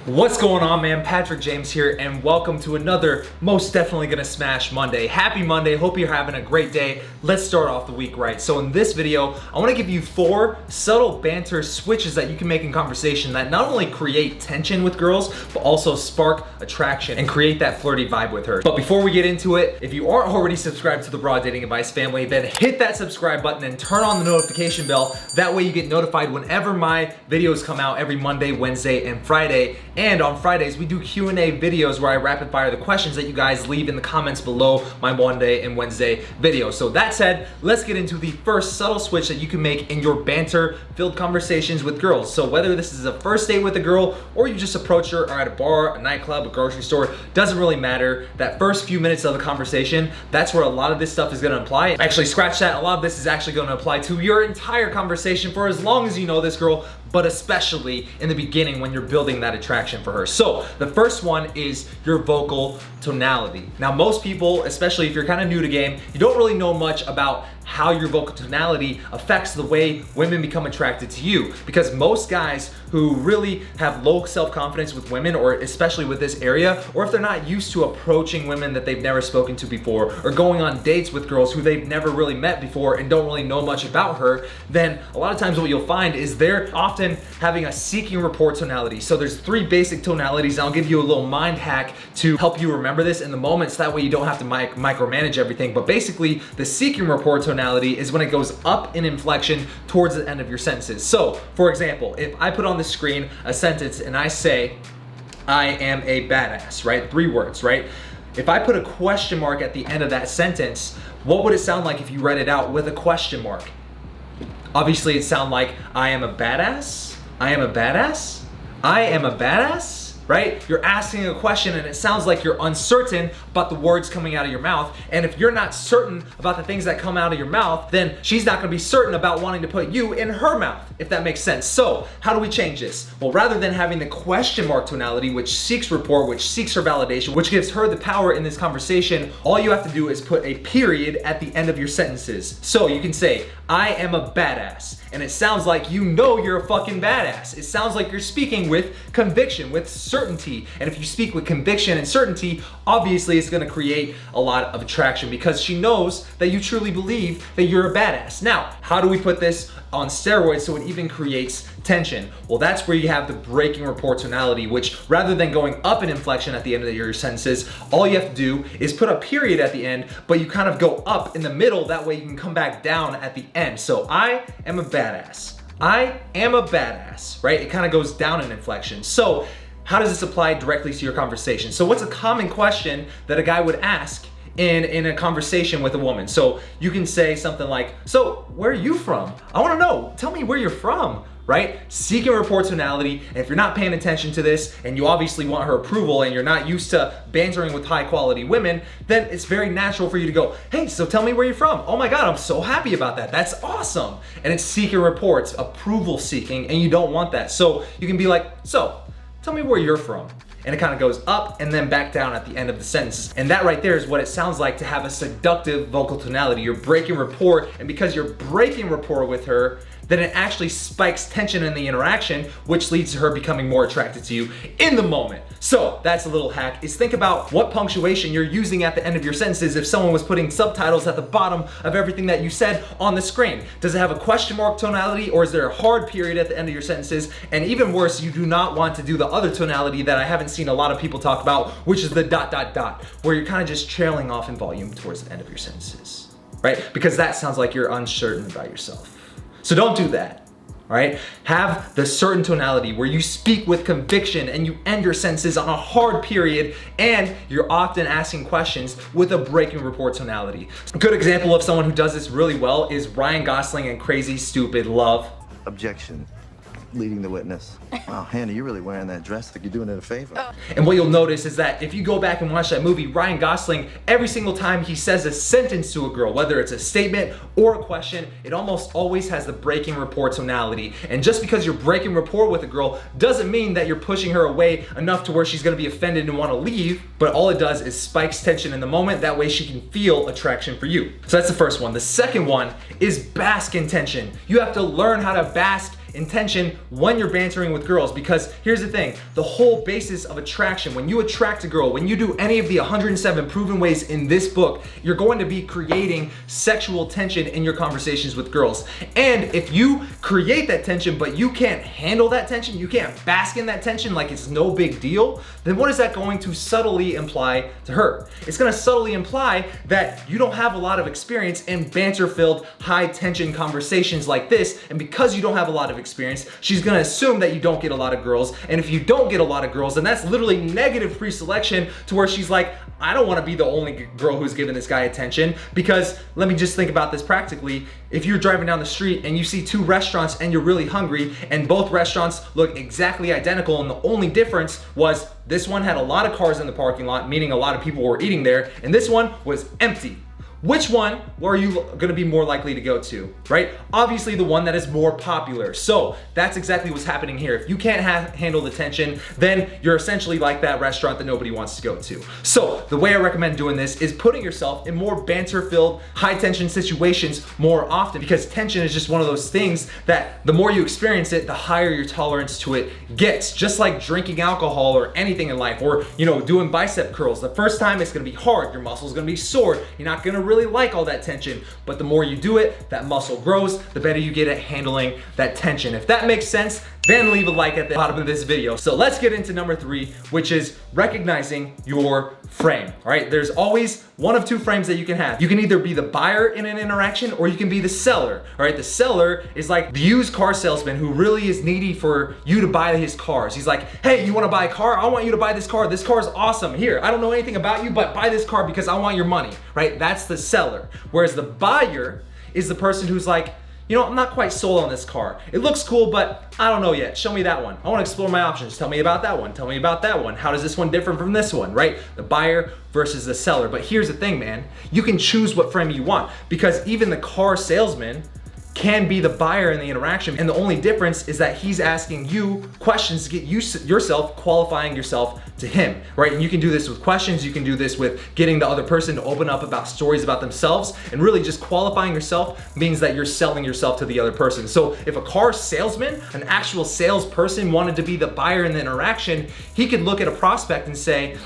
What's going on, man? Patrick James here, and welcome to another Most Definitely Gonna Smash Monday. Happy Monday, hope you're having a great day. Let's start off the week right. So in this video, I wanna give you 4 subtle banter switches that you can make in conversation that not only create tension with girls, but also spark attraction and create that flirty vibe with her. But before we get into it, if you aren't already subscribed to the Raw Dating Advice family, then hit that subscribe button and turn on the notification bell. That way you get notified whenever my videos come out every Monday, Wednesday, and Friday. And on Fridays, we do Q&A videos where I rapid fire the questions that you guys leave in the comments below my Monday and Wednesday videos. So that said, let's get into the first subtle switch that you can make in your banter-filled conversations with girls. So whether this is a first date with a girl or you just approach her or at a bar, a nightclub, a grocery store, doesn't really matter. That first few minutes of the conversation, that's where a lot of this stuff is gonna apply. Actually, scratch that. A lot of this is actually gonna apply to your entire conversation for as long as you know this girl, but especially in the beginning when you're building that attraction for her. So the first one is your vocal tonality. Now most people, especially if you're kind of new to game, you don't really know much about how your vocal tonality affects the way women become attracted to you, because most guys who really have low self-confidence with women, or especially with this area, or if they're not used to approaching women that they've never spoken to before, or going on dates with girls who they've never really met before and don't really know much about her, then a lot of times what you'll find is they're often having a seeking rapport tonality. So there's 3 basic tonalities, and I'll give you a little mind hack to help you remember this in the moment, so that way you don't have to micromanage everything. But basically, the seeking rapport tonality is when it goes up in inflection towards the end of your sentences. So, for example, if I put on the screen a sentence and I say, I am a badass, right? 3 words, right? If I put a question mark at the end of that sentence, what would it sound like if you read it out with a question mark? Obviously, it'd sound like, I am a badass, I am a badass, I am a badass. Right? You're asking a question and it sounds like you're uncertain about the words coming out of your mouth. And if you're not certain about the things that come out of your mouth, then she's not gonna be certain about wanting to put you in her mouth, if that makes sense. So how do we change this? Well, rather than having the question mark tonality, which seeks rapport, which seeks her validation, which gives her the power in this conversation, all you have to do is put a period at the end of your sentences. So you can say, I am a badass. And it sounds like you know you're a fucking badass. It sounds like you're speaking with conviction, with certainty. And if you speak with conviction and certainty, obviously it's gonna create a lot of attraction because she knows that you truly believe that you're a badass. Now, how do we put this on steroids so it even creates tension? Well, that's where you have the breaking rapport tonality, which rather than going up in inflection at the end of your sentences, all you have to do is put a period at the end, but you kind of go up in the middle, that way you can come back down at the end. So I am a badass. I am a badass, right? It kind of goes down in inflection. So how does this apply directly to your conversation? So what's a common question that a guy would ask in a conversation with a woman? So you can say something like, so where are you from? I wanna know, tell me where you're from, right? Seeking rapport tonality. And if you're not paying attention to this and you obviously want her approval and you're not used to bantering with high quality women, then it's very natural for you to go, hey, so tell me where you're from. Oh my God, I'm so happy about that. That's awesome. And it's seeking rapport, it's approval seeking, and you don't want that. So you can be like, so tell me where you're from. And it kind of goes up and then back down at the end of the sentence. And that right there is what it sounds like to have a seductive vocal tonality. You're breaking rapport, and because you're breaking rapport with her, then it actually spikes tension in the interaction, which leads to her becoming more attracted to you in the moment. So that's a little hack, is think about what punctuation you're using at the end of your sentences if someone was putting subtitles at the bottom of everything that you said on the screen. Does it have a question mark tonality, or is there a hard period at the end of your sentences? And even worse, you do not want to do the other tonality that I haven't seen a lot of people talk about, which is the ... where you're kind of just trailing off in volume towards the end of your sentences, right? Because that sounds like you're uncertain about yourself. So don't do that, all right? Have the certain tonality where you speak with conviction and you end your sentences on a hard period, and you're often asking questions with a breaking rapport tonality. A good example of someone who does this really well is Ryan Gosling in Crazy Stupid Love. Objection. Leading the witness. Wow, Hannah, you're really wearing that dress like you're doing it a favor. And what you'll notice is that if you go back and watch that movie, Ryan Gosling, every single time he says a sentence to a girl, whether it's a statement or a question, it almost always has the breaking rapport tonality. And just because you're breaking rapport with a girl doesn't mean that you're pushing her away enough to where she's gonna be offended and wanna leave, but all it does is spikes tension in the moment, that way she can feel attraction for you. So that's the first one. The second one is bask in tension. You have to learn how to bask intention when you're bantering with girls, because here's the thing, the whole basis of attraction, when you attract a girl, when you do any of the 107 proven ways in this book, you're going to be creating sexual tension in your conversations with girls. And if you create that tension, but you can't handle that tension, you can't bask in that tension like it's no big deal, then what is that going to subtly imply to her? It's gonna subtly imply that you don't have a lot of experience in banter-filled, high-tension conversations like this, and because you don't have a lot of experience, she's gonna assume that you don't get a lot of girls, and if you don't get a lot of girls, then that's literally negative pre-selection to where she's like, I don't wanna be the only girl who's giving this guy attention, because let me just think about this practically. If you're driving down the street and you see two restaurants and you're really hungry, and both restaurants look exactly identical, and the only difference was this one had a lot of cars in the parking lot, meaning a lot of people were eating there, and this one was empty. Which one are you gonna be more likely to go to, right? Obviously the one that is more popular. So that's exactly what's happening here. If you can't handle the tension, then you're essentially like that restaurant that nobody wants to go to. So the way I recommend doing this is putting yourself in more banter-filled, high-tension situations more often, because tension is just one of those things that the more you experience it, the higher your tolerance to it gets. Just like drinking alcohol or anything in life, or doing bicep curls. The first time it's gonna be hard, your muscle's gonna be sore, you're not gonna really like all that tension, but the more you do it, that muscle grows, the better you get at handling that tension. If that makes sense, then leave a like at the bottom of this video. So let's get into number 3, which is recognizing your frame. All right, there's always one of two frames that you can have. You can either be the buyer in an interaction, or you can be the seller. All right, the seller is like the used car salesman who really is needy for you to buy his cars. He's like, hey, you wanna buy a car? I want you to buy this car. This car is awesome. Here, I don't know anything about you, but buy this car because I want your money, right? That's the seller. Whereas the buyer is the person who's like, I'm not quite sold on this car. It looks cool, but I don't know yet. Show me that one. I want to explore my options. Tell me about that one. Tell me about that one. How does this one differ from this one, right? The buyer versus the seller. But here's the thing, man. You can choose what frame you want, because even the car salesman can be the buyer in the interaction, and the only difference is that he's asking you questions to get yourself qualifying yourself to him, right? And you can do this with questions, you can do this with getting the other person to open up about stories about themselves, and really just qualifying yourself means that you're selling yourself to the other person. So if a car salesman, an actual salesperson, wanted to be the buyer in the interaction, he could look at a prospect and say,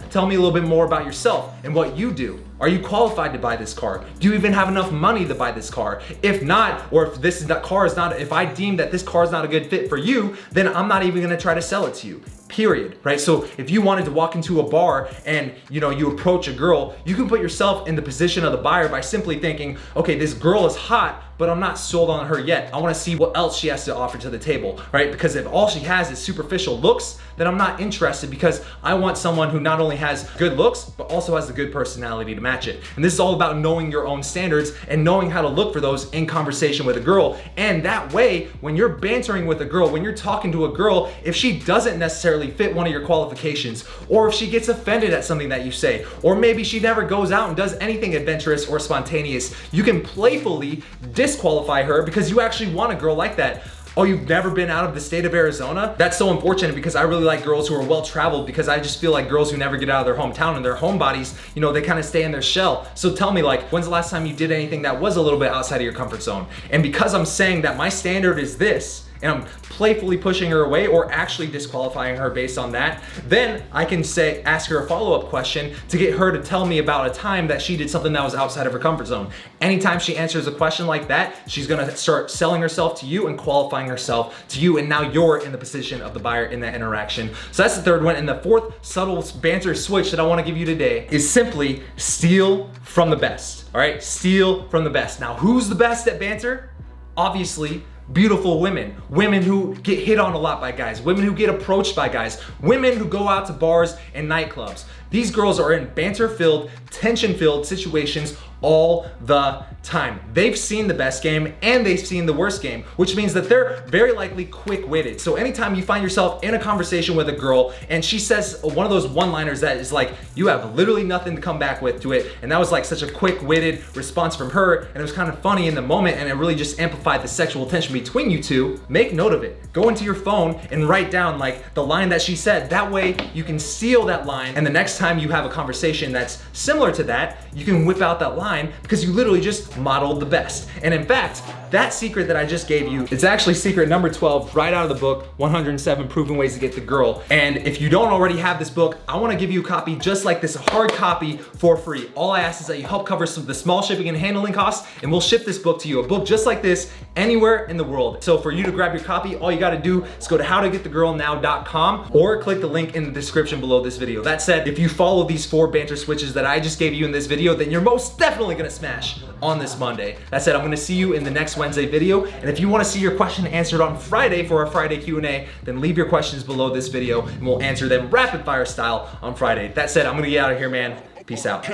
tell me a little bit more about yourself and what you do. Are you qualified to buy this car? Do you even have enough money to buy this car? If not, or if if I deem that this car is not a good fit for you, then I'm not even gonna try to sell it to you. Period, right? So if you wanted to walk into a bar and you approach a girl, you can put yourself in the position of the buyer by simply thinking, okay, this girl is hot, but I'm not sold on her yet. I wanna see what else she has to offer to the table, right? Because if all she has is superficial looks, then I'm not interested, because I want someone who not only has good looks, but also has a good personality to match it. And this is all about knowing your own standards and knowing how to look for those in conversation with a girl. And that way, when you're bantering with a girl, when you're talking to a girl, if she doesn't necessarily fit one of your qualifications, or if she gets offended at something that you say, or maybe she never goes out and does anything adventurous or spontaneous, you can playfully disqualify her because you actually want a girl like that. Oh, you've never been out of the state of Arizona? That's so unfortunate, because I really like girls who are well-traveled, because I just feel like girls who never get out of their hometown and their homebodies, they kind of stay in their shell. So tell me, when's the last time you did anything that was a little bit outside of your comfort zone? And because I'm saying that my standard is this, and I'm playfully pushing her away or actually disqualifying her based on that, then I can ask her a follow-up question to get her to tell me about a time that she did something that was outside of her comfort zone. Anytime she answers a question like that, she's gonna start selling herself to you and qualifying herself to you, and now you're in the position of the buyer in that interaction. So that's the third one. And the fourth subtle banter switch that I wanna give you today is simply steal from the best, all right? Steal from the best. Now, who's the best at banter? Obviously, beautiful women who get hit on a lot by guys, women who get approached by guys, women who go out to bars and nightclubs. These girls are in banter-filled, tension-filled situations all the time. They've seen the best game and they've seen the worst game, which means that they're very likely quick-witted. So anytime you find yourself in a conversation with a girl and she says one of those one-liners that is like, you have literally nothing to come back with to it, and that was like such a quick-witted response from her, and it was kind of funny in the moment, and it really just amplified the sexual tension between you two, make note of it. Go into your phone and write down the line that she said. That way you can steal that line, and the next time you have a conversation that's similar to that, you can whip out that line because you literally just modeled the best. And in fact, that secret that I just gave you, it's actually secret number 12 right out of the book, 107 Proven Ways to Get the Girl. And if you don't already have this book, I wanna give you a copy just like this, a hard copy for free. All I ask is that you help cover some of the small shipping and handling costs, and we'll ship this book to you, a book just like this, anywhere in the world. So for you to grab your copy, all you gotta do is go to howtogetthegirlnow.com or click the link in the description below this video. That said, if you follow these 4 banter switches that I just gave you in this video, then you're most definitely gonna smash on this Monday. That said, I'm gonna see you in the next Wednesday video, and if you wanna see your question answered on Friday for our Friday Q&A, then leave your questions below this video and we'll answer them rapid fire style on Friday. That said, I'm gonna get out of here, man. Peace out.